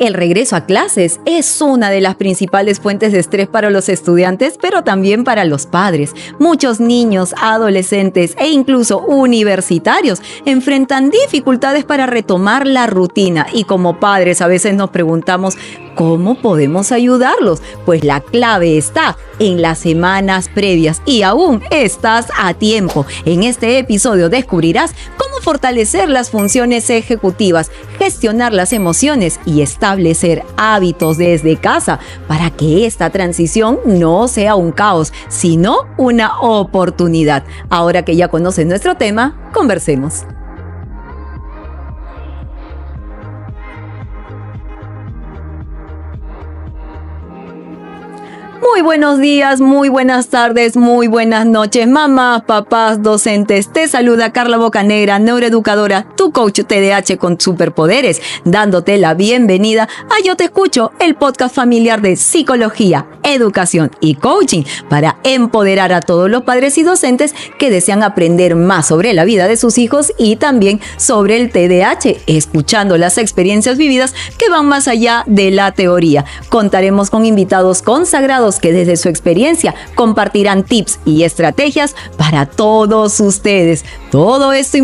El regreso a clases es una de las principales fuentes de estrés para los estudiantes, pero también para los padres. Muchos niños, adolescentes e incluso universitarios enfrentan dificultades para retomar la rutina y como padres a veces nos preguntamos ¿cómo podemos ayudarlos? Pues la clave está en las semanas previas y aún estás a tiempo. En este episodio descubrirás cómo fortalecer las funciones ejecutivas, gestionar las emociones y establecer hábitos desde casa para que esta transición no sea un caos, sino una oportunidad. Ahora que ya conoces nuestro tema, conversemos. Muy buenos días, muy buenas tardes, muy buenas noches, mamás, papás, docentes. Te saluda Carla Bocanegra, neuroeducadora, tu coach TDAH con superpoderes, dándote la bienvenida a Yo Te Escucho, el podcast familiar de psicología, educación y coaching para empoderar a todos los padres y docentes que desean aprender más sobre la vida de sus hijos y también sobre el TDAH, escuchando las experiencias vividas que van más allá de la teoría. Contaremos con invitados consagrados que desde su experiencia compartirán tips y estrategias para todos ustedes. Todo esto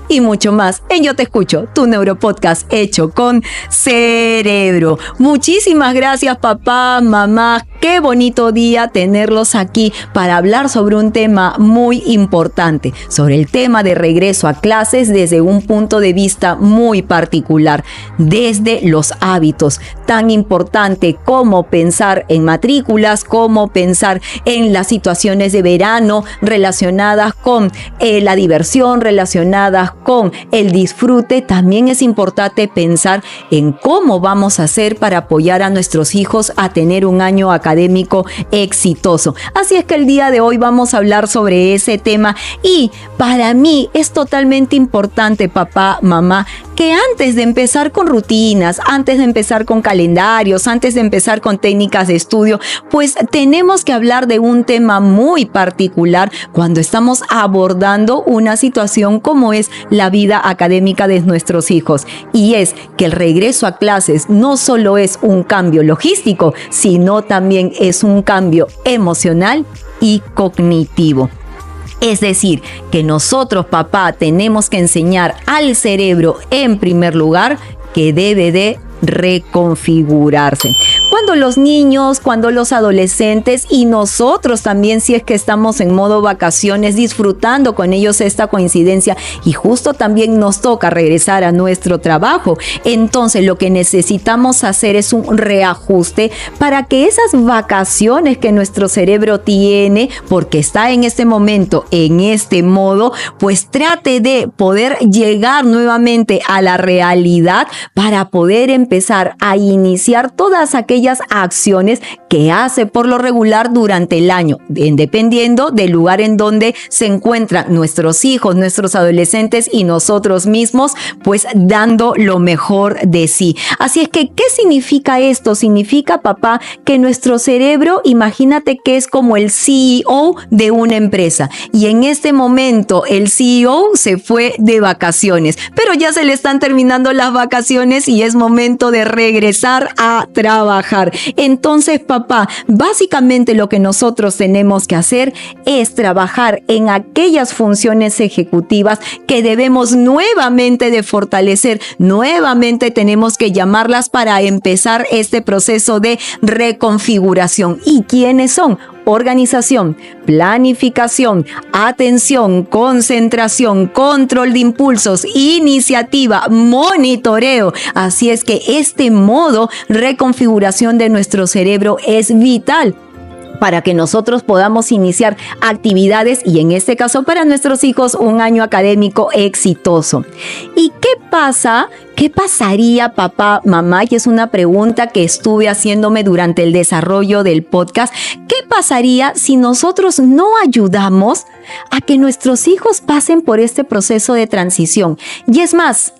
y mucho más en Yo Te Escucho, tu neuropodcast hecho con cerebro. Muchísimas gracias papá, mamá. Qué bonito día tenerlos aquí para hablar sobre un tema muy importante, sobre el tema de regreso a clases desde un punto de vista muy particular, desde los hábitos, tan importante como pensar en matrículas, como pensar en las situaciones de verano relacionadas con la diversión, relacionadas con el disfrute. También es importante pensar en cómo vamos a hacer para apoyar a nuestros hijos a tener un año académico exitoso. Así es que el día de hoy vamos a hablar sobre ese tema y para mí es totalmente importante, papá, mamá, que antes de empezar con rutinas, antes de empezar con calendarios, antes de empezar con técnicas de estudio, pues tenemos que hablar de un tema muy particular cuando estamos abordando una situación como es la vida académica de nuestros hijos. Y es que el regreso a clases no solo es un cambio logístico, sino también es un cambio emocional y cognitivo. Es decir, que nosotros, papá, tenemos que enseñar al cerebro, en primer lugar, que debe de reconfigurarse. Cuando los niños, cuando los adolescentes y nosotros también, si es que estamos en modo vacaciones, disfrutando con ellos esta coincidencia y justo también nos toca regresar a nuestro trabajo, entonces lo que necesitamos hacer es un reajuste para que esas vacaciones que nuestro cerebro tiene, porque está en este momento, en este modo, pues trate de poder llegar nuevamente a la realidad para poder empezar a iniciar todas aquellas acciones que hace por lo regular durante el año, dependiendo del lugar en donde se encuentran nuestros hijos, nuestros adolescentes y nosotros mismos, pues dando lo mejor de sí. Así es que, ¿qué significa esto? Significa, papá, que nuestro cerebro, imagínate que es como el CEO de una empresa y en este momento el CEO se fue de vacaciones, pero ya se le están terminando las vacaciones y es momento de regresar a trabajar. Entonces, papá, básicamente lo que nosotros tenemos que hacer es trabajar en aquellas funciones ejecutivas que debemos nuevamente de fortalecer, nuevamente tenemos que llamarlas para empezar este proceso de reconfiguración. ¿Y quiénes son? Organización, planificación, atención, concentración, control de impulsos, iniciativa, monitoreo. Así es que este modo reconfiguración de nuestro cerebro es vital para que nosotros podamos iniciar actividades y en este caso para nuestros hijos un año académico exitoso. ¿Y qué pasa? ¿Qué pasaría, papá, mamá? Y es una pregunta que estuve haciéndome durante el desarrollo del podcast. ¿Qué pasaría si nosotros no ayudamos a que nuestros hijos pasen por este proceso de transición? Y es más,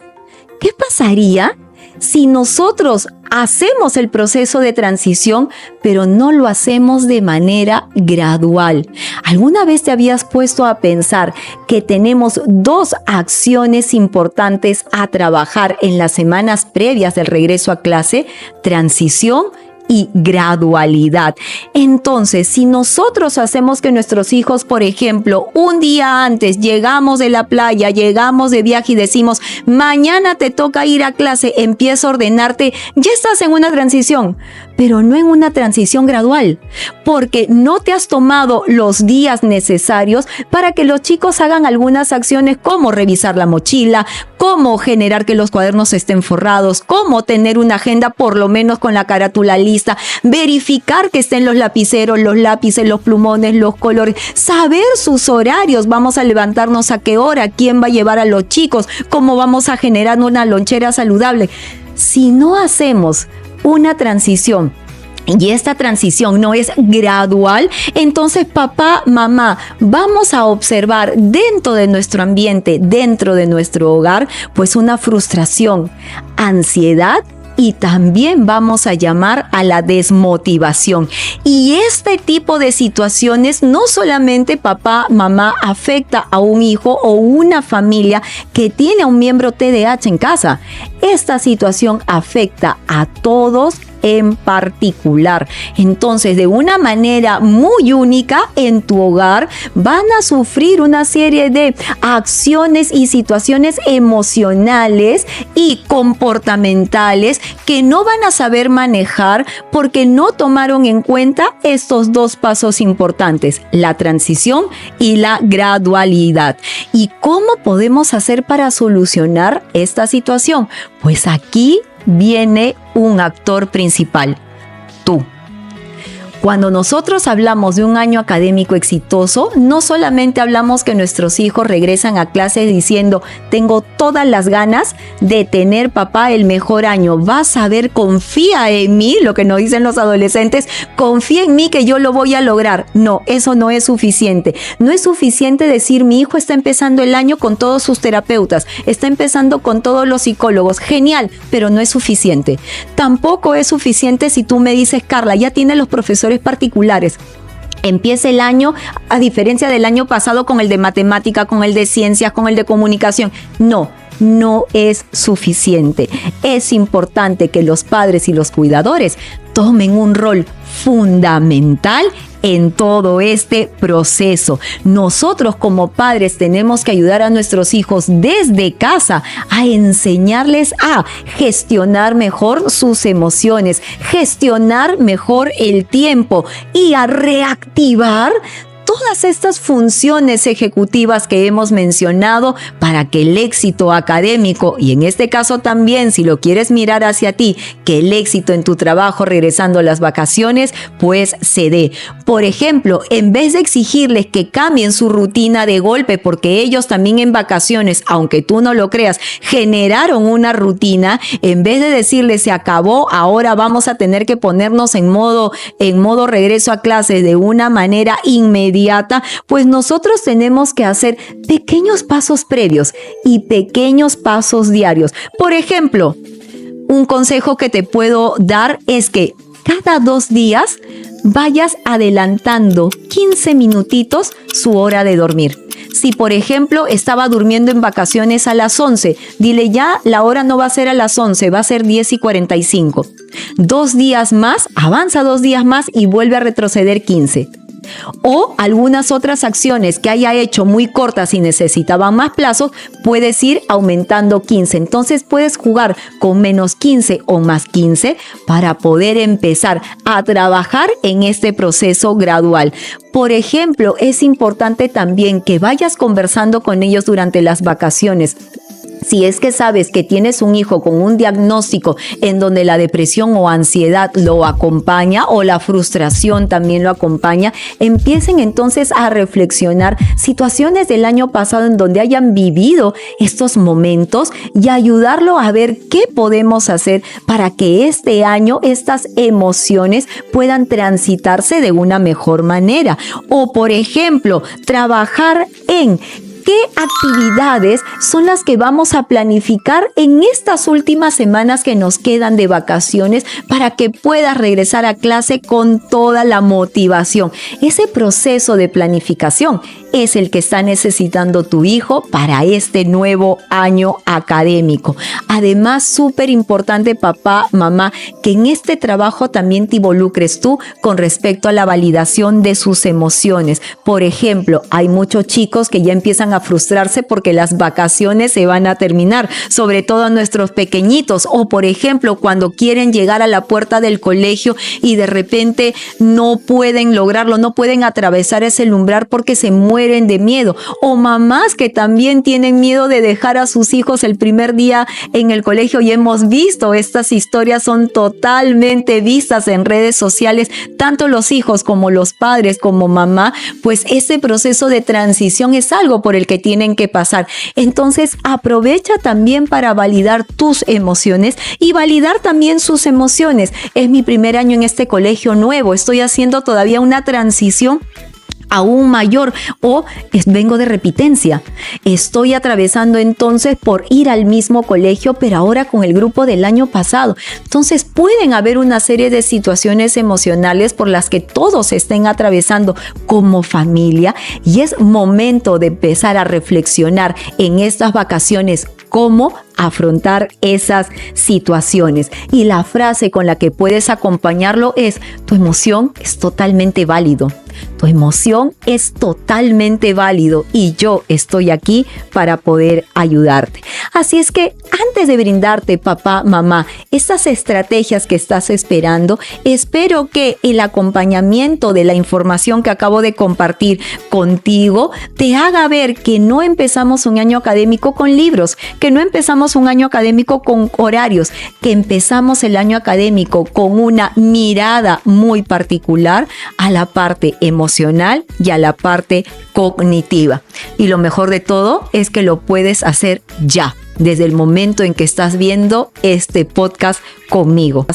¿qué pasaría si nosotros hacemos el proceso de transición, pero no lo hacemos de manera gradual. ¿Alguna vez te habías puesto a pensar que tenemos dos acciones importantes a trabajar en las semanas previas del regreso a clase? Transición y gradualidad. Entonces, si nosotros hacemos que nuestros hijos, por ejemplo, un día antes llegamos de la playa, llegamos de viaje y decimos, mañana te toca ir a clase, empieza a ordenarte, ya estás en una transición, pero no en una transición gradual, porque no te has tomado los días necesarios para que los chicos hagan algunas acciones como revisar la mochila, cómo generar que los cuadernos estén forrados, cómo tener una agenda por lo menos con la carátula lista, verificar que estén los lapiceros, los lápices, los plumones, los colores, saber sus horarios, vamos a levantarnos a qué hora, quién va a llevar a los chicos, cómo vamos a generar una lonchera saludable. Si no hacemos una transición y esta transición no es gradual, entonces papá, mamá, vamos a observar dentro de nuestro ambiente, dentro de nuestro hogar, pues una frustración, ansiedad, y también vamos a llamar a la desmotivación. Y este tipo de situaciones no solamente papá, mamá afecta a un hijo o una familia que tiene a un miembro TDAH en casa. Esta situación afecta a todos en particular. Entonces, de una manera muy única en tu hogar, van a sufrir una serie de acciones y situaciones emocionales y comportamentales que no van a saber manejar porque no tomaron en cuenta estos dos pasos importantes, la transición y la gradualidad. ¿Y cómo podemos hacer para solucionar esta situación? Pues aquí viene un actor principal, tú. Cuando nosotros hablamos de un año académico exitoso, no solamente hablamos que nuestros hijos regresan a clase diciendo, tengo todas las ganas de tener, papá, el mejor año. Vas a ver, confía en mí, lo que nos dicen los adolescentes, confía en mí que yo lo voy a lograr. No, eso no es suficiente. No es suficiente decir, mi hijo está empezando el año con todos sus terapeutas, está empezando con todos los psicólogos. Genial, pero no es suficiente. Tampoco es suficiente si tú me dices, Carla, ya tiene los profesores particulares. Empieza el año, a diferencia del año pasado, con el de matemática, con el de ciencias, con el de comunicación. No es suficiente. Es importante que los padres y los cuidadores tomen un rol fundamental en todo este proceso. Nosotros como padres tenemos que ayudar a nuestros hijos desde casa a enseñarles a gestionar mejor sus emociones, gestionar mejor el tiempo y a reactivar todas estas funciones ejecutivas que hemos mencionado para que el éxito académico, y en este caso también, si lo quieres mirar hacia ti, que el éxito en tu trabajo regresando a las vacaciones, pues se dé. Por ejemplo, en vez de exigirles que cambien su rutina de golpe, porque ellos también en vacaciones, aunque tú no lo creas, generaron una rutina, en vez de decirles se acabó, ahora vamos a tener que ponernos en modo regreso a clases de una manera inmediata, pues nosotros tenemos que hacer pequeños pasos previos y pequeños pasos diarios. Por ejemplo, un consejo que te puedo dar es que cada 2 días vayas adelantando 15 minutitos su hora de dormir. Si, por ejemplo, estaba durmiendo en vacaciones a las 11, dile ya, la hora no va a ser a las 11, va a ser 10:45. 2 días más, avanza 2 días más y vuelve a retroceder 15. O algunas otras acciones que haya hecho muy cortas y necesitaban más plazos, puedes ir aumentando 15. Entonces puedes jugar con menos 15 o más 15 para poder empezar a trabajar en este proceso gradual. Por ejemplo, es importante también que vayas conversando con ellos durante las vacaciones. Si es que sabes que tienes un hijo con un diagnóstico en donde la depresión o ansiedad lo acompaña o la frustración también lo acompaña, empiecen entonces a reflexionar situaciones del año pasado en donde hayan vivido estos momentos y ayudarlo a ver qué podemos hacer para que este año estas emociones puedan transitarse de una mejor manera. O, por ejemplo, trabajar en qué actividades son las que vamos a planificar en estas últimas semanas que nos quedan de vacaciones para que puedas regresar a clase con toda la motivación. Ese proceso de planificación es el que está necesitando tu hijo para este nuevo año académico. Además, súper importante, papá, mamá, que en este trabajo también te involucres tú con respecto a la validación de sus emociones. Por ejemplo, hay muchos chicos que ya empiezan a frustrarse porque las vacaciones se van a terminar, sobre todo nuestros pequeñitos, o por ejemplo, cuando quieren llegar a la puerta del colegio y de repente no pueden lograrlo, no pueden atravesar ese umbral porque se mueren de miedo, o mamás que también tienen miedo de dejar a sus hijos el primer día en el colegio, y hemos visto estas historias, son totalmente vistas en redes sociales, tanto los hijos como los padres como mamá, pues ese proceso de transición es algo por el que tienen que pasar. Entonces aprovecha también para validar tus emociones y validar también sus emociones. Es mi primer año en este colegio nuevo, estoy haciendo todavía una transición aún mayor, o vengo de repitencia, estoy atravesando entonces por ir al mismo colegio, pero ahora con el grupo del año pasado. Entonces pueden haber una serie de situaciones emocionales por las que todos estén atravesando como familia, y es momento de empezar a reflexionar en estas vacaciones cómo afrontar esas situaciones. Y la frase con la que puedes acompañarlo es: tu emoción es totalmente válido. Tu emoción es totalmente válido y yo estoy aquí para poder ayudarte. Así es que antes de brindarte, papá, mamá, estas estrategias que estás esperando, espero que el acompañamiento de la información que acabo de compartir contigo te haga ver que no empezamos un año académico con libros, que no empezamos un año académico con horarios, que empezamos el año académico con una mirada muy particular a la parte emocional y a la parte cognitiva. Y lo mejor de todo es que lo puedes hacer ya, desde el momento en que estás viendo este podcast conmigo.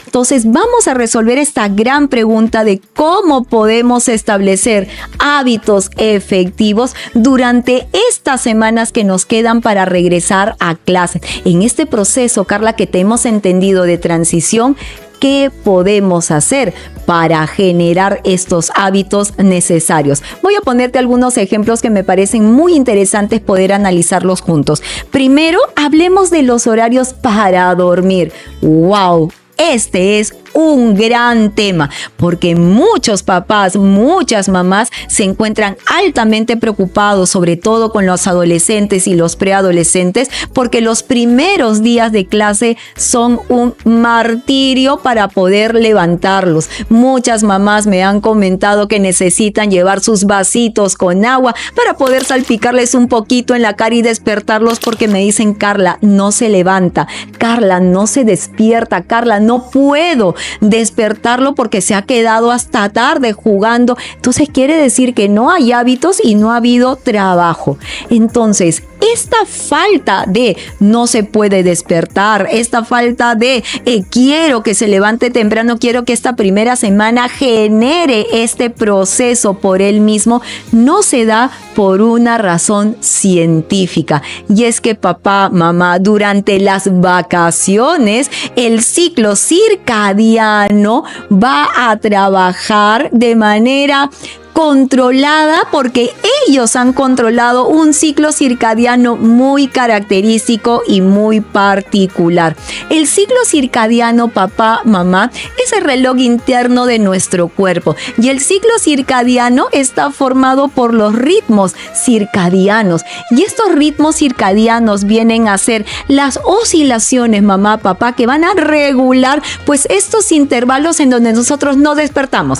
Entonces vamos a resolver esta gran pregunta de cómo podemos establecer hábitos efectivos durante estas semanas que nos quedan para regresar a clase. En este proceso, Carla, que te hemos entendido de transición, ¿qué podemos hacer para generar estos hábitos necesarios? Voy a ponerte algunos ejemplos que me parecen muy interesantes poder analizarlos juntos. Primero, hablemos de los horarios para dormir. ¡Wow! Este es un gran tema porque muchos papás, muchas mamás se encuentran altamente preocupados, sobre todo con los adolescentes y los preadolescentes, porque los primeros días de clase son un martirio para poder levantarlos. Muchas mamás me han comentado que necesitan llevar sus vasitos con agua para poder salpicarles un poquito en la cara y despertarlos, porque me dicen: Carla, no se levanta, Carla, no se despierta, Carla, no puedo despertarlo porque se ha quedado hasta tarde jugando. Entonces quiere decir que no hay hábitos y no ha habido trabajo. Entonces, esta falta de no se puede despertar, esta falta de quiero que se levante temprano, quiero que esta primera semana genere este proceso por él mismo, no se da por una razón científica. Y es que, papá, mamá, durante las vacaciones el ciclo circadiano va a trabajar de manera controlada, porque ellos han controlado un ciclo circadiano muy característico y muy particular. El ciclo circadiano, papá, mamá, es el reloj interno de nuestro cuerpo, y el ciclo circadiano está formado por los ritmos circadianos, y estos ritmos circadianos vienen a ser las oscilaciones, mamá, papá, que van a regular pues estos intervalos en donde nosotros no despertamos.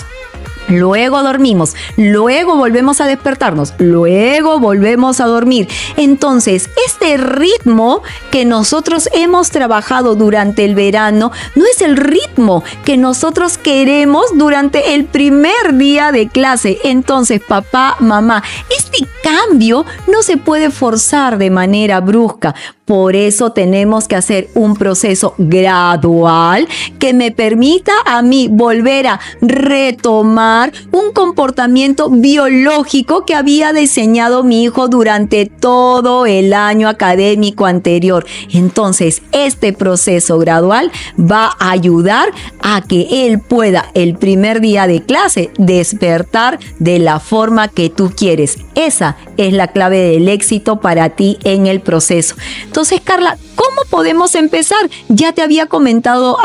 Luego dormimos, luego volvemos a despertarnos, luego volvemos a dormir. Entonces, este ritmo que nosotros hemos trabajado durante el verano no es el ritmo que nosotros queremos durante el primer día de clase. Entonces, papá, mamá, este este cambio no se puede forzar de manera brusca. Por eso tenemos que hacer un proceso gradual que me permita a mí volver a retomar un comportamiento biológico que había diseñado mi hijo durante todo el año académico anterior. Entonces, este proceso gradual va a ayudar a que él pueda el primer día de clase despertar de la forma que tú quieres. Esa es la clave del éxito para ti en el proceso. Entonces, Carla, ¿cómo podemos empezar? Ya te había comentado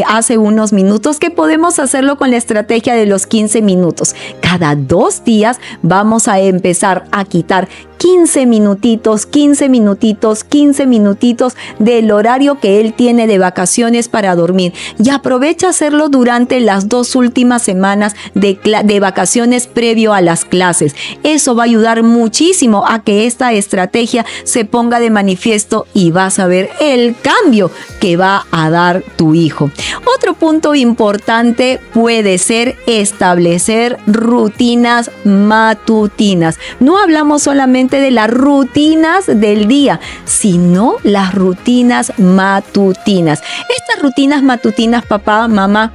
hace unos minutos que podemos hacerlo con la estrategia de los 15 minutos. Cada 2 días vamos a empezar a quitar 15 minutitos del horario que él tiene de vacaciones para dormir. Y aprovecha hacerlo durante las 2 últimas semanas de vacaciones previo a las clases. Eso va a ayudar muchísimo a que esta estrategia se ponga de manifiesto y vas a ver el cambio que va a dar tu hijo. Otro punto importante puede ser establecer rutinas matutinas. No hablamos solamente de las rutinas del día, sino las rutinas matutinas. Estas rutinas matutinas, papá, mamá,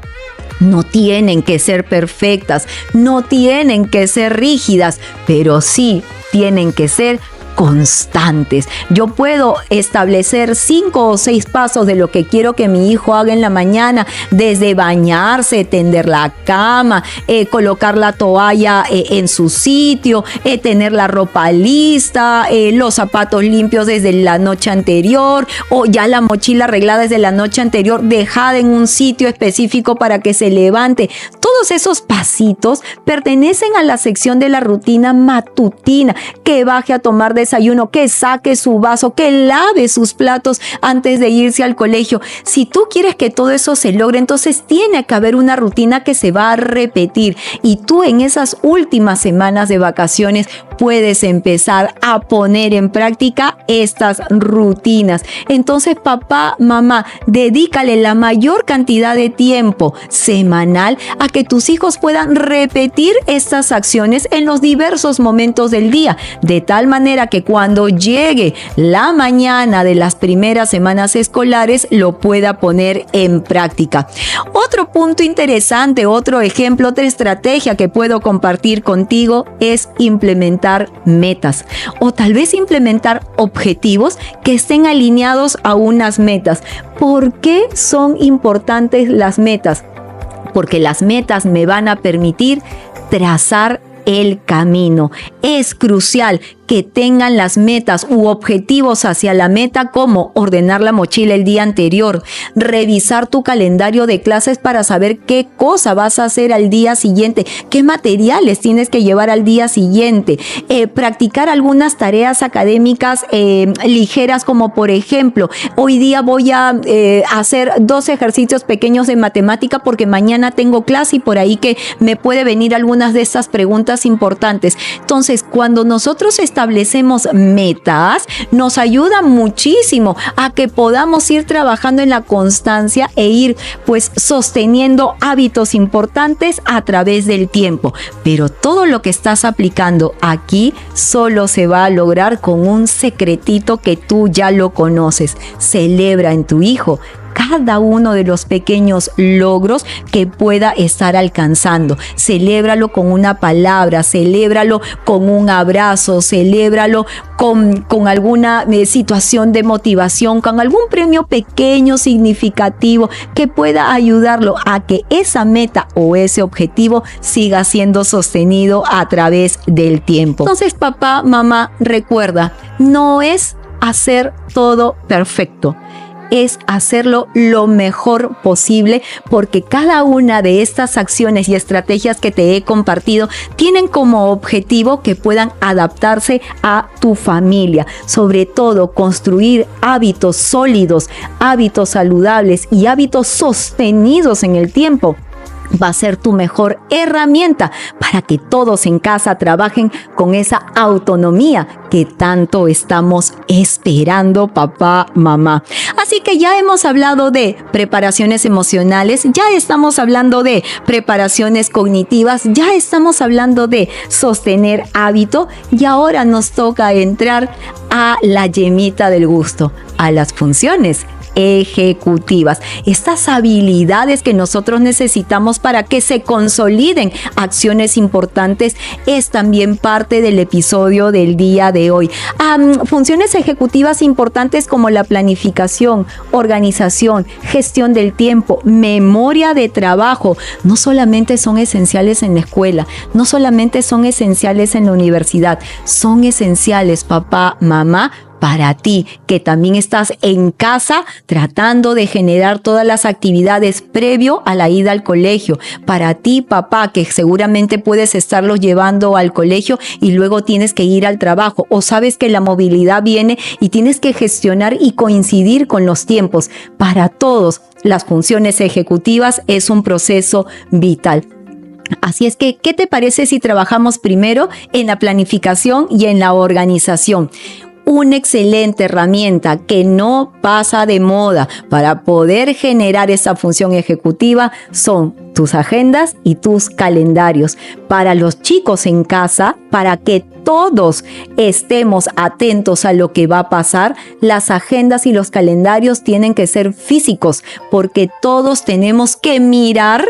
no tienen que ser perfectas, no tienen que ser rígidas, pero sí tienen que ser constantes. Yo puedo establecer 5 o 6 pasos de lo que quiero que mi hijo haga en la mañana, desde bañarse, tender la cama, colocar la toalla en su sitio, tener la ropa lista, los zapatos limpios desde la noche anterior, o ya la mochila arreglada desde la noche anterior, dejada en un sitio específico para que se levante. Todos esos pasitos pertenecen a la sección de la rutina matutina. Que baje a tomar desayuno, que saque su vaso, que lave sus platos antes de irse al colegio. Si tú quieres que todo eso se logre, entonces tiene que haber una rutina que se va a repetir, y tú en esas últimas semanas de vacaciones puedes empezar a poner en práctica estas rutinas. Entonces, papá, mamá, dedícale la mayor cantidad de tiempo semanal a que tus hijos puedan repetir estas acciones en los diversos momentos del día, de tal manera que cuando llegue la mañana de las primeras semanas escolares lo pueda poner en práctica. Otro punto interesante, otro ejemplo, otra estrategia que puedo compartir contigo es implementar metas, o tal vez implementar objetivos que estén alineados a unas metas. ¿Por qué son importantes las metas? Porque las metas me van a permitir trazar el camino. Es crucial que tengan las metas u objetivos hacia la meta, como ordenar la mochila el día anterior, revisar tu calendario de clases para saber qué cosa vas a hacer al día siguiente, qué materiales tienes que llevar al día siguiente, practicar algunas tareas académicas ligeras, como por ejemplo, hoy día voy a hacer 2 ejercicios pequeños de matemática porque mañana tengo clase y por ahí que me puede venir algunas de estas preguntas importantes. Entonces, cuando nosotros establecemos metas, nos ayuda muchísimo a que podamos ir trabajando en la constancia e ir pues sosteniendo hábitos importantes a través del tiempo. Pero todo lo que estás aplicando aquí solo se va a lograr con un secretito que tú ya lo conoces. Celebra en tu hijo cada uno de los pequeños logros que pueda estar alcanzando. Celébralo con una palabra, celébralo con un abrazo, celébralo con alguna situación de motivación, con algún premio pequeño, significativo, que pueda ayudarlo a que esa meta o ese objetivo siga siendo sostenido a través del tiempo. Entonces, papá, mamá, recuerda, no es hacer todo perfecto, es hacerlo lo mejor posible, porque cada una de estas acciones y estrategias que te he compartido tienen como objetivo que puedan adaptarse a tu familia. Sobre todo, construir hábitos sólidos, hábitos saludables y hábitos sostenidos en el tiempo va a ser tu mejor herramienta para que todos en casa trabajen con esa autonomía que tanto estamos esperando, papá, mamá. Así que ya hemos hablado de preparaciones emocionales, ya estamos hablando de preparaciones cognitivas, ya estamos hablando de sostener hábito y ahora nos toca entrar a la yemita del gusto, a las funciones ejecutivas. Estas habilidades que nosotros necesitamos para que se consoliden acciones importantes es también parte del episodio del día de hoy. Funciones ejecutivas importantes como la planificación, organización, gestión del tiempo, memoria de trabajo, no solamente son esenciales en la escuela, no solamente son esenciales en la universidad, son esenciales, papá, mamá, para ti, que también estás en casa tratando de generar todas las actividades previo a la ida al colegio. Para ti, papá, que seguramente puedes estarlos llevando al colegio y luego tienes que ir al trabajo, o sabes que la movilidad viene y tienes que gestionar y coincidir con los tiempos. Para todos, las funciones ejecutivas es un proceso vital. Así es que, ¿qué te parece si trabajamos primero en la planificación y en la organización? Una excelente herramienta que no pasa de moda para poder generar esa función ejecutiva son tus agendas y tus calendarios. Para los chicos en casa, para que todos estemos atentos a lo que va a pasar, las agendas y los calendarios tienen que ser físicos, porque todos tenemos que mirar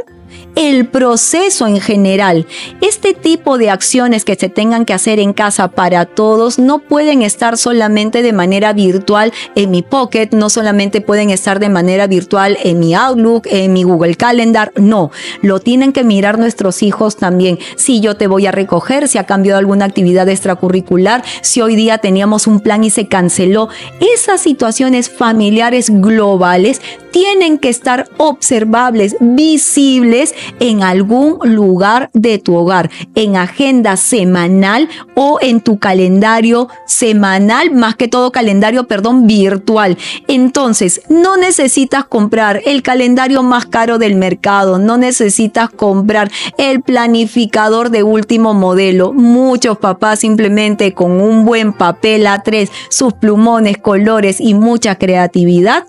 el proceso en general. Este tipo de acciones que se tengan que hacer en casa para todos no pueden estar solamente de manera virtual en mi Pocket, no solamente pueden estar de manera virtual en mi Outlook, en mi Google Calendar, no, lo tienen que mirar nuestros hijos también. Si yo te voy a recoger, si ha cambiado alguna actividad extracurricular, si hoy día teníamos un plan y se canceló, esas situaciones familiares globales tienen que estar observables, visibles en algún lugar de tu hogar, en agenda semanal o en tu calendario semanal, más que todo calendario, virtual. Entonces, no necesitas comprar el calendario más caro del mercado, no necesitas comprar el planificador de último modelo. Muchos papás simplemente con un buen papel A3, sus plumones, colores y mucha creatividad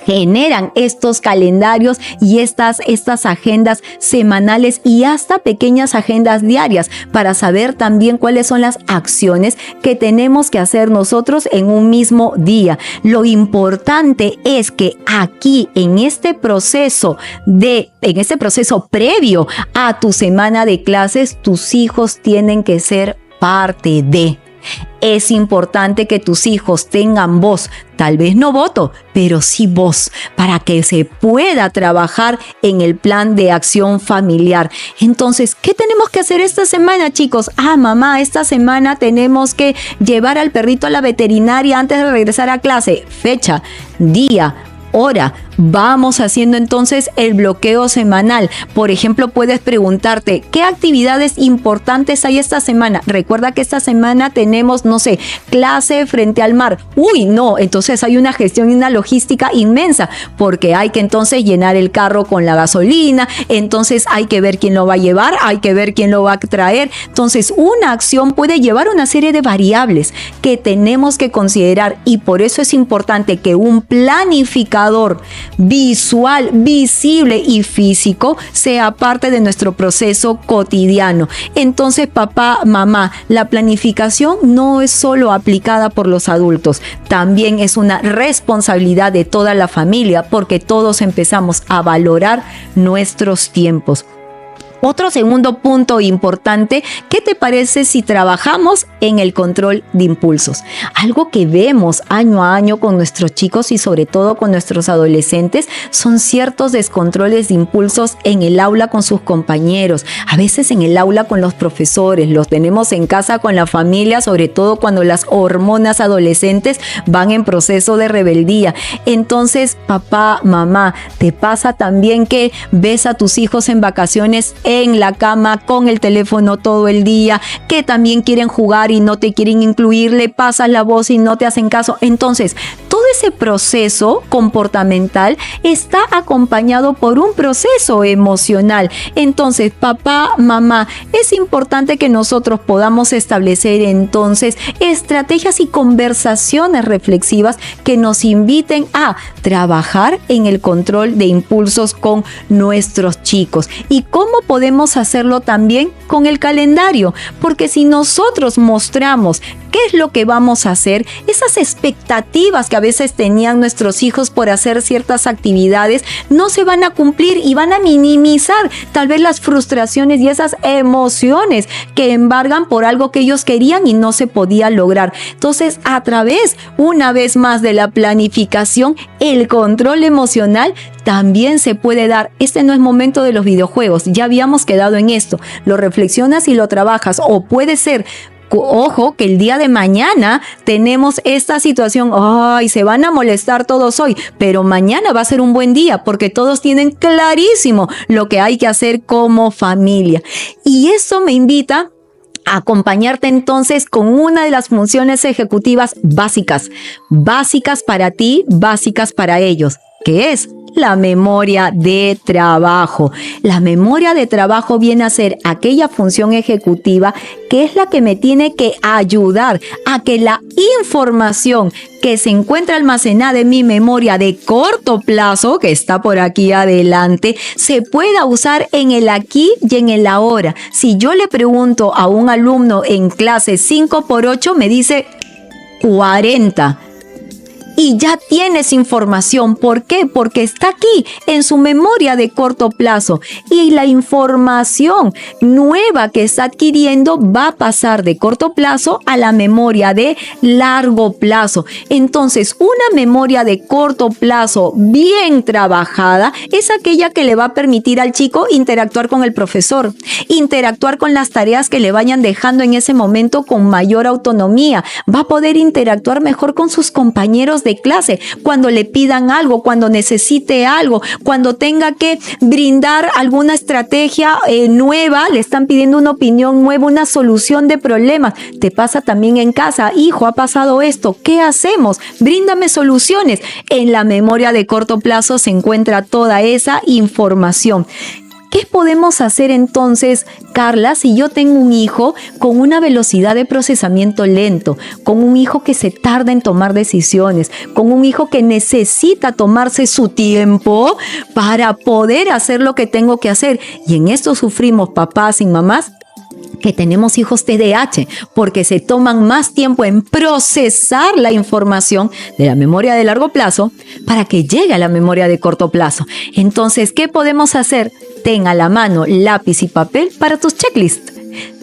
generan estos calendarios y estas agendas semanales y hasta pequeñas agendas diarias para saber también cuáles son las acciones que tenemos que hacer nosotros en un mismo día. Lo importante es que aquí en este proceso previo a tu semana de clases, tus hijos tienen que ser parte de. Es importante que tus hijos tengan voz, tal vez no voto, pero sí voz, para que se pueda trabajar en el plan de acción familiar. Entonces, ¿qué tenemos que hacer esta semana, chicos? Mamá, esta semana tenemos que llevar al perrito a la veterinaria antes de regresar a clase. Fecha, día, hora. Vamos haciendo entonces el bloqueo semanal. Por ejemplo, puedes preguntarte, ¿qué actividades importantes hay esta semana? Recuerda que esta semana tenemos, clase frente al mar. Entonces hay una gestión y una logística inmensa, porque hay que entonces llenar el carro con la gasolina, entonces hay que ver quién lo va a llevar, hay que ver quién lo va a traer. Entonces, una acción puede llevar una serie de variables que tenemos que considerar y por eso es importante que un planificador visual, visible y físico sea parte de nuestro proceso cotidiano. Entonces, papá, mamá, la planificación no es solo aplicada por los adultos, también es una responsabilidad de toda la familia porque todos empezamos a valorar nuestros tiempos. Otro segundo punto importante, ¿qué te parece si trabajamos en el control de impulsos? Algo que vemos año a año con nuestros chicos y sobre todo con nuestros adolescentes son ciertos descontroles de impulsos en el aula con sus compañeros, a veces en el aula con los profesores, los tenemos en casa con la familia, sobre todo cuando las hormonas adolescentes van en proceso de rebeldía. Entonces, papá, mamá, ¿te pasa también que ves a tus hijos en vacaciones en la cama con el teléfono todo el día, que también quieren jugar y no te quieren incluir, le pasas la voz y no te hacen caso? Entonces, todo ese proceso comportamental está acompañado por un proceso emocional. Entonces, papá, mamá, es importante que nosotros podamos establecer entonces estrategias y conversaciones reflexivas que nos inviten a trabajar en el control de impulsos con nuestros chicos. ¿Y cómo podemos hacerlo también? Con el calendario, porque si nosotros mostramos qué es lo que vamos a hacer, esas expectativas que a veces tenían nuestros hijos por hacer ciertas actividades no se van a cumplir y van a minimizar tal vez las frustraciones y esas emociones que embargan por algo que ellos querían y no se podía lograr. Entonces, a través, una vez más, de la planificación, el control emocional también se puede dar. Este no es momento de los videojuegos, ya habíamos quedado en esto. Lo reflexionas y lo trabajas, o puede ser, ojo, que el día de mañana tenemos esta situación, ay, se van a molestar todos hoy, pero mañana va a ser un buen día porque todos tienen clarísimo lo que hay que hacer como familia. Y eso me invita a acompañarte entonces con una de las funciones ejecutivas básicas para ti, básicas para ellos, que es la memoria de trabajo. La memoria de trabajo viene a ser aquella función ejecutiva que es la que me tiene que ayudar a que la información que se encuentra almacenada en mi memoria de corto plazo, que está por aquí adelante, se pueda usar en el aquí y en el ahora. Si yo le pregunto a un alumno en clase 5 por 8, me dice 40. Y ya tienes información. ¿Por qué? Porque está aquí en su memoria de corto plazo. Y la información nueva que está adquiriendo va a pasar de corto plazo a la memoria de largo plazo. Entonces, una memoria de corto plazo bien trabajada es aquella que le va a permitir al chico interactuar con el profesor, interactuar con las tareas que le vayan dejando en ese momento con mayor autonomía. Va a poder interactuar mejor con sus compañeros de clase, cuando le pidan algo, cuando necesite algo, cuando tenga que brindar alguna estrategia nueva, le están pidiendo una opinión nueva, una solución de problemas. Te pasa también en casa, hijo, ha pasado esto, ¿qué hacemos? Bríndame soluciones. En la memoria de corto plazo se encuentra toda esa información. ¿Qué podemos hacer entonces, Carla, si yo tengo un hijo con una velocidad de procesamiento lento, con un hijo que se tarda en tomar decisiones, con un hijo que necesita tomarse su tiempo para poder hacer lo que tengo que hacer? Y en esto sufrimos papás y mamás que tenemos hijos TDAH, porque se toman más tiempo en procesar la información de la memoria de largo plazo para que llegue a la memoria de corto plazo. Entonces, ¿qué podemos hacer? Ten a la mano lápiz y papel para tus checklists.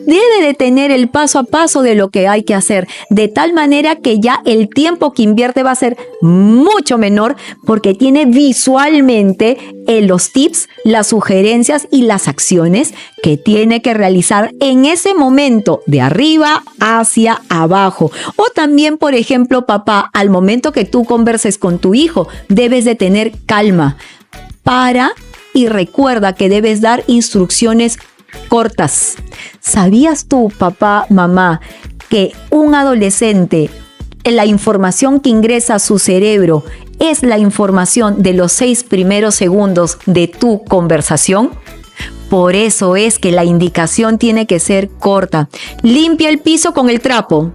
Debe de tener el paso a paso de lo que hay que hacer, de tal manera que ya el tiempo que invierte va a ser mucho menor, porque tiene visualmente los tips, las sugerencias y las acciones que tiene que realizar en ese momento, de arriba hacia abajo. O también, por ejemplo, papá, al momento que tú converses con tu hijo, debes de tener calma. Para y recuerda que debes dar instrucciones cortas. ¿Sabías tú, papá, mamá, que un adolescente, la información que ingresa a su cerebro es la información de los 6 primeros segundos de tu conversación? Por eso es que la indicación tiene que ser corta. Limpia el piso con el trapo.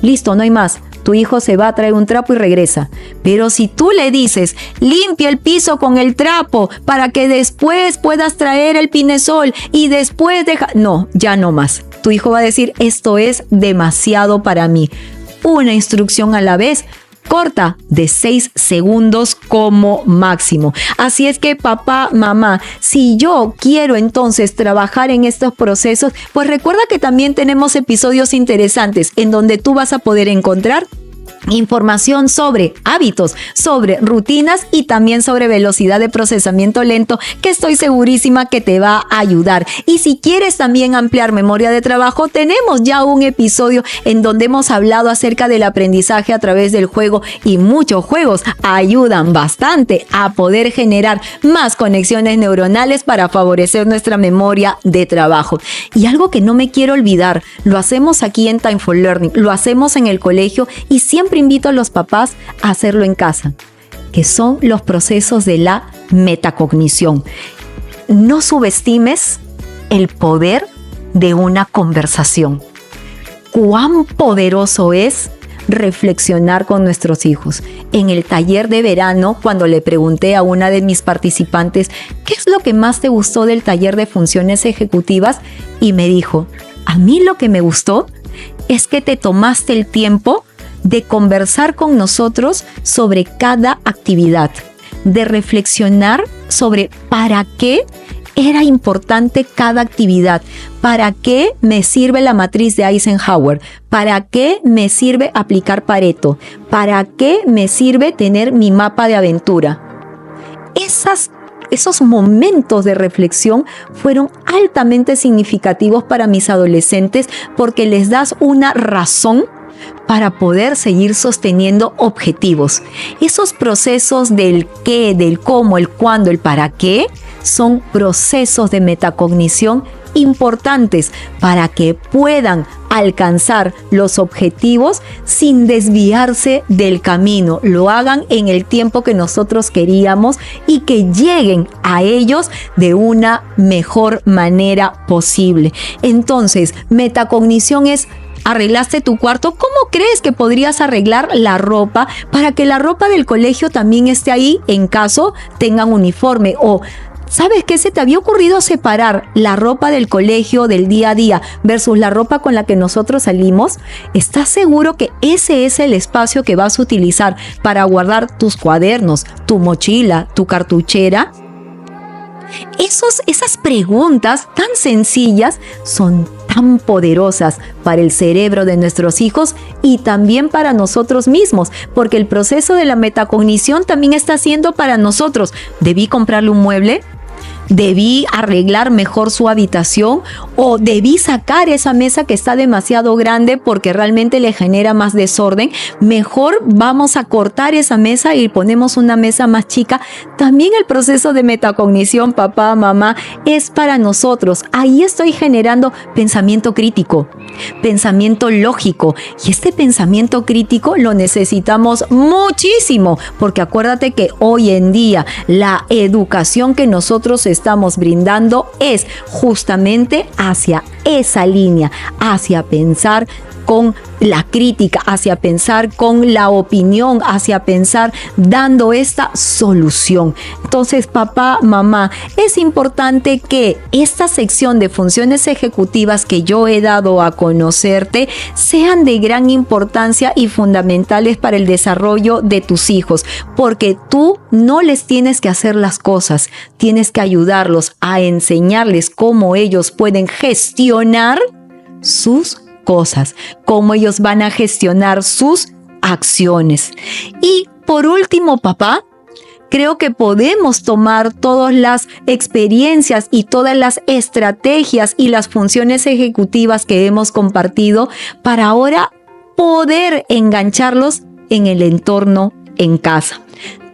Listo, no hay más. Tu hijo se va a traer un trapo y regresa. Pero si tú le dices, limpia el piso con el trapo para que después puedas traer el pinesol y después deja... No, ya no más. Tu hijo va a decir, esto es demasiado para mí. Una instrucción a la vez, corta, de 6 segundos como máximo. Así es que papá, mamá, si yo quiero entonces trabajar en estos procesos, pues recuerda que también tenemos episodios interesantes en donde tú vas a poder encontrar información sobre hábitos, sobre rutinas y también sobre velocidad de procesamiento lento, que estoy segurísima que te va a ayudar. Y si quieres también ampliar memoria de trabajo, tenemos ya un episodio en donde hemos hablado acerca del aprendizaje a través del juego, y muchos juegos ayudan bastante a poder generar más conexiones neuronales para favorecer nuestra memoria de trabajo. Y algo que no me quiero olvidar, lo hacemos aquí en Time for Learning, lo hacemos en el colegio y siempre siempre invito a los papás a hacerlo en casa, que son los procesos de la metacognición. No subestimes el poder de una conversación. Cuán poderoso es reflexionar con nuestros hijos. En el taller de verano, cuando le pregunté a una de mis participantes, ¿qué es lo que más te gustó del taller de funciones ejecutivas? Y me dijo, a mí lo que me gustó es que te tomaste el tiempo de conversar con nosotros sobre cada actividad, de reflexionar sobre para qué era importante cada actividad, para qué me sirve la matriz de Eisenhower, para qué me sirve aplicar Pareto, para qué me sirve tener mi mapa de aventura. Esos momentos de reflexión fueron altamente significativos para mis adolescentes porque les das una razón para poder seguir sosteniendo objetivos. Esos procesos del qué, del cómo, el cuándo, el para qué, son procesos de metacognición importantes para que puedan alcanzar los objetivos sin desviarse del camino, lo hagan en el tiempo que nosotros queríamos y que lleguen a ellos de una mejor manera posible. Entonces, metacognición es: ¿arreglaste tu cuarto? ¿Cómo crees que podrías arreglar la ropa para que la ropa del colegio también esté ahí en caso tengan uniforme? O ¿sabes qué? ¿Se te había ocurrido separar la ropa del colegio del día a día versus la ropa con la que nosotros salimos? ¿Estás seguro que ese es el espacio que vas a utilizar para guardar tus cuadernos, tu mochila, tu cartuchera? Esas preguntas tan sencillas son tan poderosas para el cerebro de nuestros hijos y también para nosotros mismos, porque el proceso de la metacognición también está siendo para nosotros. ¿Debí comprarle un mueble? ¿Debí arreglar mejor su habitación? ¿O debí sacar esa mesa que está demasiado grande porque realmente le genera más desorden? Mejor vamos a cortar esa mesa y ponemos una mesa más chica. También el proceso de metacognición, papá, mamá, es para nosotros. Ahí estoy generando pensamiento crítico, pensamiento lógico. Y este pensamiento crítico lo necesitamos muchísimo, porque acuérdate que hoy en día la educación que nosotros estamos brindando es justamente hacia esa línea, hacia pensar con la crítica, hacia pensar con la opinión, hacia pensar dando esta solución. Entonces, papá, mamá, es importante que esta sección de funciones ejecutivas que yo he dado a conocerte sean de gran importancia y fundamentales para el desarrollo de tus hijos, porque tú no les tienes que hacer las cosas, tienes que ayudarlos a enseñarles cómo ellos pueden gestionar sus cosas, cómo ellos van a gestionar sus acciones. Y por último, papá, creo que podemos tomar todas las experiencias y todas las estrategias y las funciones ejecutivas que hemos compartido para ahora poder engancharlos en el entorno en casa.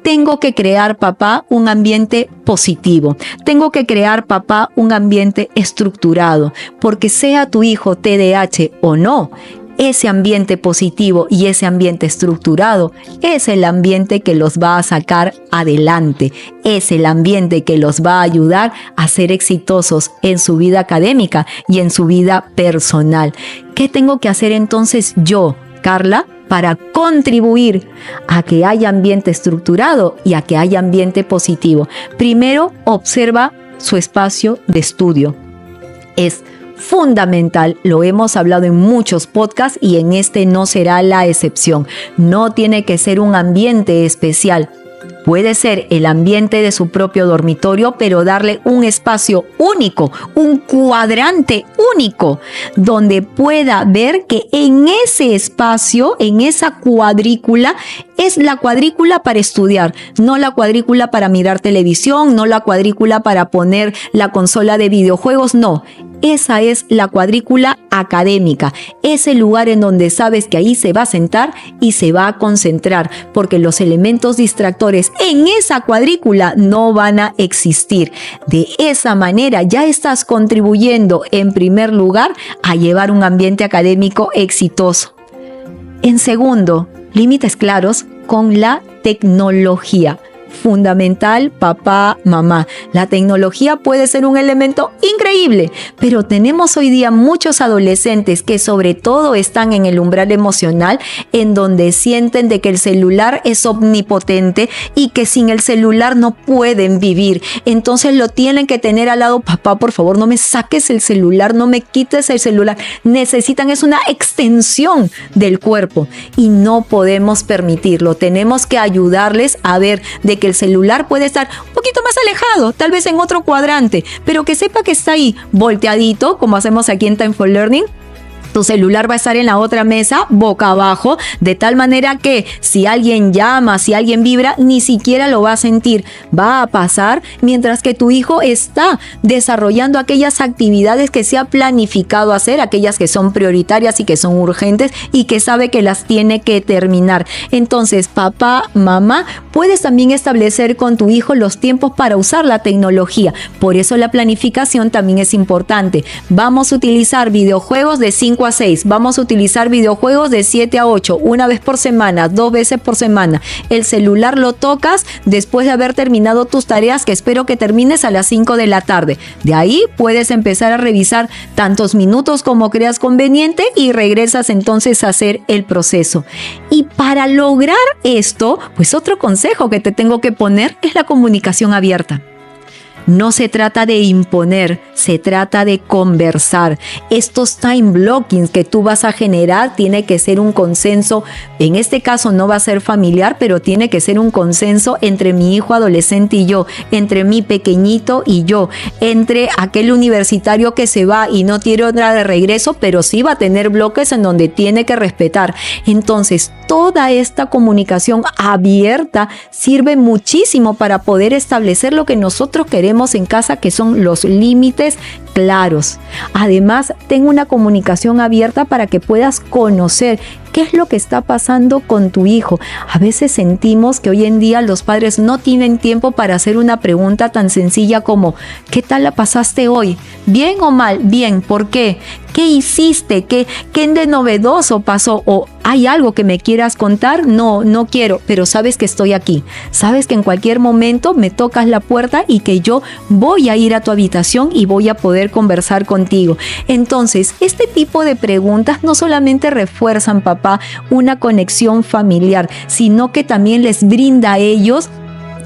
Tengo que crear, papá, un ambiente positivo. Tengo que crear, papá, un ambiente estructurado, porque sea tu hijo TDAH o no, ese ambiente positivo y ese ambiente estructurado es el ambiente que los va a sacar adelante, es el ambiente que los va a ayudar a ser exitosos en su vida académica y en su vida personal. ¿Qué tengo que hacer entonces yo, Carla, para contribuir a que haya ambiente estructurado y a que haya ambiente positivo? Primero, observa su espacio de estudio. Es fundamental, lo hemos hablado en muchos podcasts y en este no será la excepción. No tiene que ser un ambiente especial. Puede ser el ambiente de su propio dormitorio, pero darle un espacio único, un cuadrante único, donde pueda ver que en ese espacio, en esa cuadrícula, es la cuadrícula para estudiar, no la cuadrícula para mirar televisión, no la cuadrícula para poner la consola de videojuegos, no. Esa es la cuadrícula académica, ese lugar en donde sabes que ahí se va a sentar y se va a concentrar, porque los elementos distractores en esa cuadrícula no van a existir. De esa manera ya estás contribuyendo en primer lugar a llevar un ambiente académico exitoso. En segundo, límites claros con la tecnología. Fundamental, papá, mamá. La tecnología puede ser un elemento increíble, pero tenemos hoy día muchos adolescentes que sobre todo están en el umbral emocional, en donde sienten de que el celular es omnipotente y que sin el celular no pueden vivir. Entonces lo tienen que tener al lado. Papá, por favor, no me saques el celular, no me quites el celular. Necesitan, es una extensión del cuerpo y no podemos permitirlo. Tenemos que ayudarles a ver de que el celular puede estar un poquito más alejado, tal vez en otro cuadrante, pero que sepa que está ahí, volteadito, como hacemos aquí en Time for Learning. Tu celular va a estar en la otra mesa, boca abajo, de tal manera que si alguien llama, si alguien vibra, ni siquiera lo va a sentir. Va a pasar mientras que tu hijo está desarrollando aquellas actividades que se ha planificado hacer, aquellas que son prioritarias y que son urgentes y que sabe que las tiene que terminar. Entonces, papá, mamá, puedes también establecer con tu hijo los tiempos para usar la tecnología. Por eso la planificación también es importante. Vamos a utilizar videojuegos de 5 a 6. Vamos a utilizar videojuegos de 7 a 8, una vez por semana, 2 veces por semana. El celular lo tocas después de haber terminado tus tareas, que espero que termines a las 5 de la tarde. De ahí puedes empezar a revisar tantos minutos como creas conveniente y regresas entonces a hacer el proceso. Y para lograr esto, pues otro consejo que te tengo que poner es la comunicación abierta. No se trata de imponer, se trata de conversar. Estos time blockings que tú vas a generar tiene que ser un consenso. En este caso no va a ser familiar, pero tiene que ser un consenso entre mi hijo adolescente y yo, entre mi pequeñito y yo, entre aquel universitario que se va y no tiene otra de regreso, pero sí va a tener bloques en donde tiene que respetar. Entonces, toda esta comunicación abierta sirve muchísimo para poder establecer lo que nosotros queremos en casa, que son los límites claros. Además, ten una comunicación abierta para que puedas conocer qué es lo que está pasando con tu hijo. A veces sentimos que hoy en día los padres no tienen tiempo para hacer una pregunta tan sencilla como ¿qué tal la pasaste hoy? ¿Bien o mal? Bien. ¿Por qué? ¿Qué hiciste? ¿Qué de novedoso pasó? ¿O hay algo que me quieras contar? No quiero, pero sabes que estoy aquí. Sabes que en cualquier momento me tocas la puerta y que yo voy a ir a tu habitación y voy a poder conversar contigo. Entonces, este tipo de preguntas no solamente refuerzan, papá, una conexión familiar, sino que también les brinda a ellos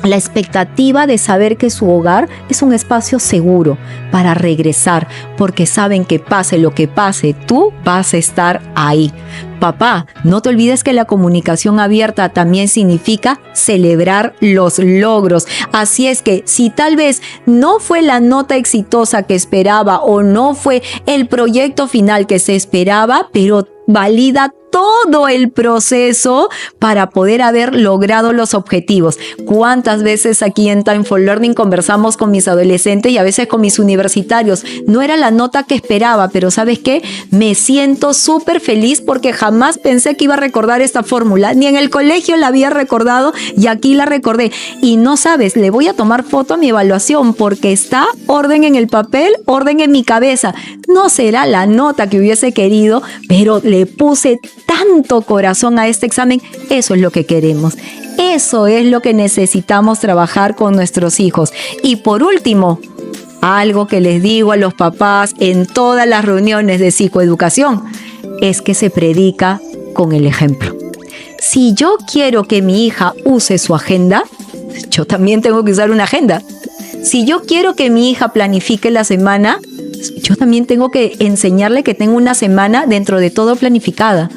la expectativa de saber que su hogar es un espacio seguro para regresar, porque saben que pase lo que pase, tú vas a estar ahí. Papá, no te olvides que la comunicación abierta también significa celebrar los logros. Así es que si tal vez no fue la nota exitosa que esperaba o no fue el proyecto final que se esperaba, pero valida todo el proceso para poder haber logrado los objetivos. ¿Cuántas veces aquí en Time for Learning conversamos con mis adolescentes y a veces con mis universitarios? No era la nota que esperaba, pero ¿sabes qué? Me siento súper feliz porque jamás pensé que iba a recordar esta fórmula. Ni en el colegio la había recordado y aquí la recordé. Y no sabes, le voy a tomar foto a mi evaluación porque está orden en el papel, orden en mi cabeza. No será la nota que hubiese querido, pero le puse tanto corazón a este examen. Eso es lo que queremos. Eso es lo que necesitamos trabajar con nuestros hijos. Y por último, algo que les digo a los papás en todas las reuniones de psicoeducación es que se predica con el ejemplo. Si yo quiero que mi hija use su agenda, yo también tengo que usar una agenda. Si yo quiero que mi hija planifique la semana, yo también tengo que enseñarle que tengo una semana dentro de todo planificada.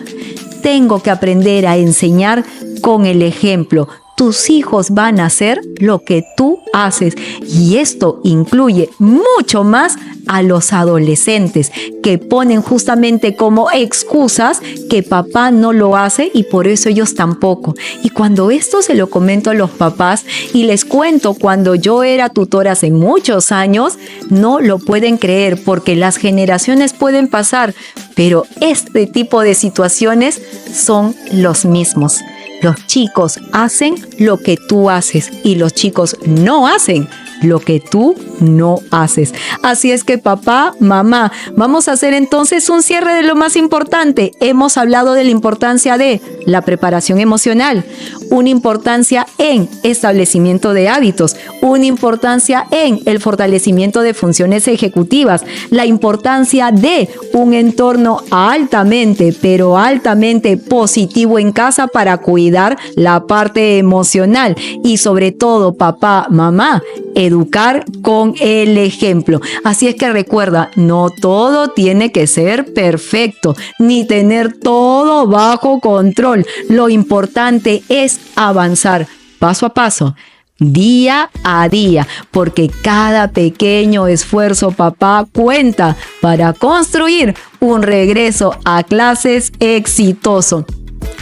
Tengo que aprender a enseñar con el ejemplo. Tus hijos van a hacer lo que tú haces. Y esto incluye mucho más a los adolescentes que ponen justamente como excusas que papá no lo hace y por eso ellos tampoco. Y cuando esto se lo comento a los papás y les cuento cuando yo era tutora hace muchos años, no lo pueden creer porque las generaciones pueden pasar, pero este tipo de situaciones son los mismos. Los chicos hacen lo que tú haces y los chicos no hacen lo que tú no haces. Así es que papá, mamá, vamos a hacer entonces un cierre de lo más importante. Hemos hablado de la importancia de la preparación emocional, una importancia en establecimiento de hábitos, una importancia en el fortalecimiento de funciones ejecutivas, la importancia de un entorno altamente, pero altamente positivo en casa para cuidar la parte emocional y sobre todo, papá, mamá, educar con el ejemplo. Así es que recuerda, no todo tiene que ser perfecto, ni tener todo bajo control. Lo importante es avanzar paso a paso, día a día, porque cada pequeño esfuerzo, papá, cuenta para construir un regreso a clases exitoso.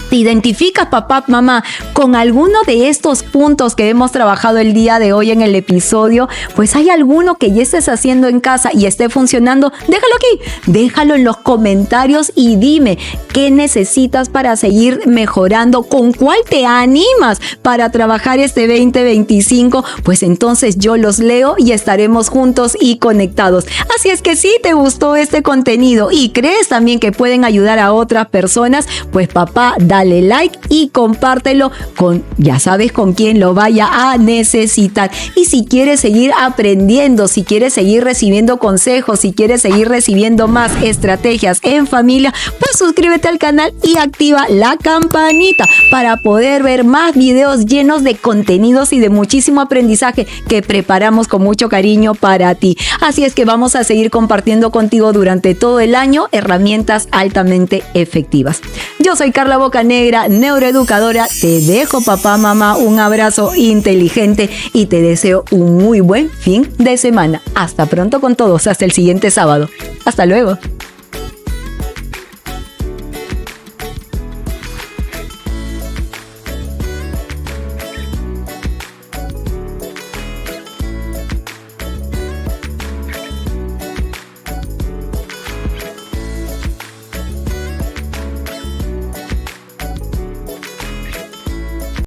¿Te identificas, papá, mamá, con alguno de estos puntos que hemos trabajado el día de hoy en el episodio? Pues hay alguno que ya estés haciendo en casa y esté funcionando, déjalo aquí, déjalo en los comentarios y dime qué necesitas para seguir mejorando, con cuál te animas para trabajar este 2025, pues entonces yo los leo y estaremos juntos y conectados. Así es que si te gustó este contenido y crees también que pueden ayudar a otras personas, pues papá, dale like y compártelo con, ya sabes con quién lo vaya a necesitar. Y si quieres seguir aprendiendo, si quieres seguir recibiendo consejos, si quieres seguir recibiendo más estrategias en familia, pues suscríbete al canal y activa la campanita para poder ver más videos llenos de contenidos y de muchísimo aprendizaje que preparamos con mucho cariño para ti. Así es que vamos a seguir compartiendo contigo durante todo el año herramientas altamente efectivas. Yo soy Carla Bocanegra, neuroeducadora. Te dejo, papá, mamá, un abrazo inteligente y te deseo un muy buen fin de semana. Hasta pronto con todos, hasta el siguiente sábado. Hasta luego.